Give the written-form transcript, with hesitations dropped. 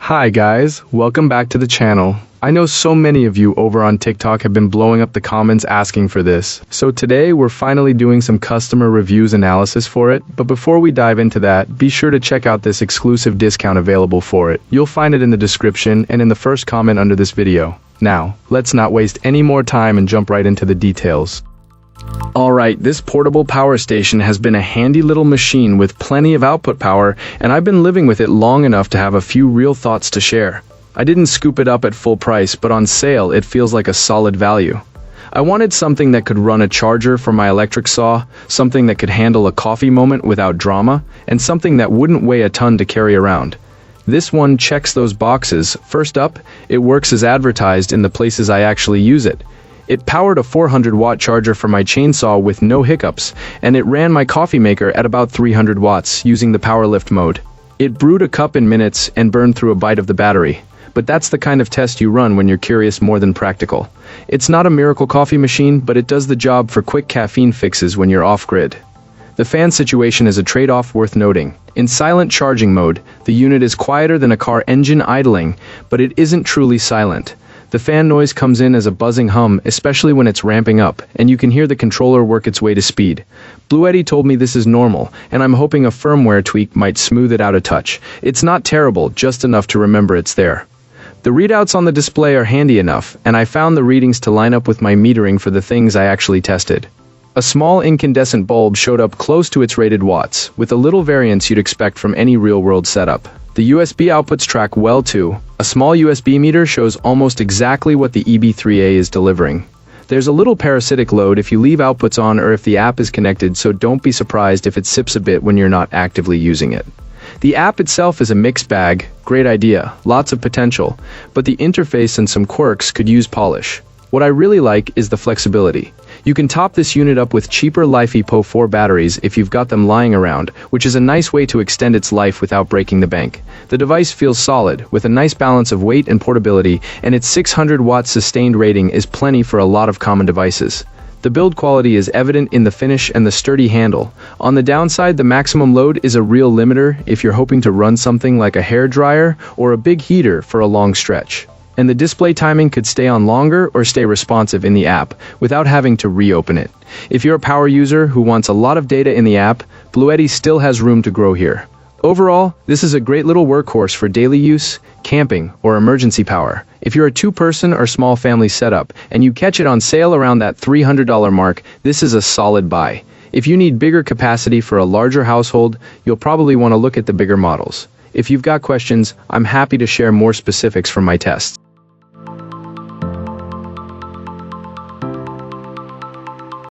Hi guys, welcome back to the channel. I know so many of you over on TikTok have been blowing up the comments asking for this. So today we're finally doing some customer reviews analysis for it, but before we dive into that, be sure to check out this exclusive discount available for it. You'll find it in the description and in the first comment under this video. Now, let's not waste any more time and jump right into the details. Alright, this portable power station has been a handy little machine with plenty of output power, and I've been living with it long enough to have a few real thoughts to share. I didn't scoop it up at full price, but on sale it feels like a solid value. I wanted something that could run a charger for my electric saw, something that could handle a coffee moment without drama, and something that wouldn't weigh a ton to carry around. This one checks those boxes. First up, it works as advertised in the places I actually use it. It powered a 400-watt charger for my chainsaw with no hiccups, and it ran my coffee maker at about 300 watts using the power lift mode. It brewed a cup in minutes and burned through a bite of the battery. But that's the kind of test you run when you're curious more than practical. It's not a miracle coffee machine, but it does the job for quick caffeine fixes when you're off-grid. The fan situation is a trade-off worth noting. In silent charging mode, the unit is quieter than a car engine idling, but it isn't truly silent. The fan noise comes in as a buzzing hum, especially when it's ramping up, and you can hear the controller work its way to speed. BLUETTI told me this is normal, and I'm hoping a firmware tweak might smooth it out a touch. It's not terrible, just enough to remember it's there. The readouts on the display are handy enough, and I found the readings to line up with my metering for the things I actually tested. A small incandescent bulb showed up close to its rated watts, with a little variance you'd expect from any real-world setup. The USB outputs track well too. A small USB meter shows almost exactly what the EB3A is delivering. There's a little parasitic load if you leave outputs on or if the app is connected, so don't be surprised if it sips a bit when you're not actively using it. The app itself is a mixed bag. Great idea, lots of potential, but the interface and some quirks could use polish. What I really like is the flexibility. You can top this unit up with cheaper LiFePO 4 batteries if you've got them lying around, which is a nice way to extend its life without breaking the bank. The device feels solid, with a nice balance of weight and portability, and its 600 watt sustained rating is plenty for a lot of common devices. The build quality is evident in the finish and the sturdy handle. On the downside, the maximum load is a real limiter if you're hoping to run something like a hair dryer or a big heater for a long stretch. And the display timing could stay on longer or stay responsive in the app without having to reopen it. If you're a power user who wants a lot of data in the app, BLUETTI still has room to grow here. Overall, this is a great little workhorse for daily use, camping, or emergency power. If you're a two-person or small family setup and you catch it on sale around that $300 mark, this is a solid buy. If you need bigger capacity for a larger household, you'll probably want to look at the bigger models. If you've got questions, I'm happy to share more specifics from my tests.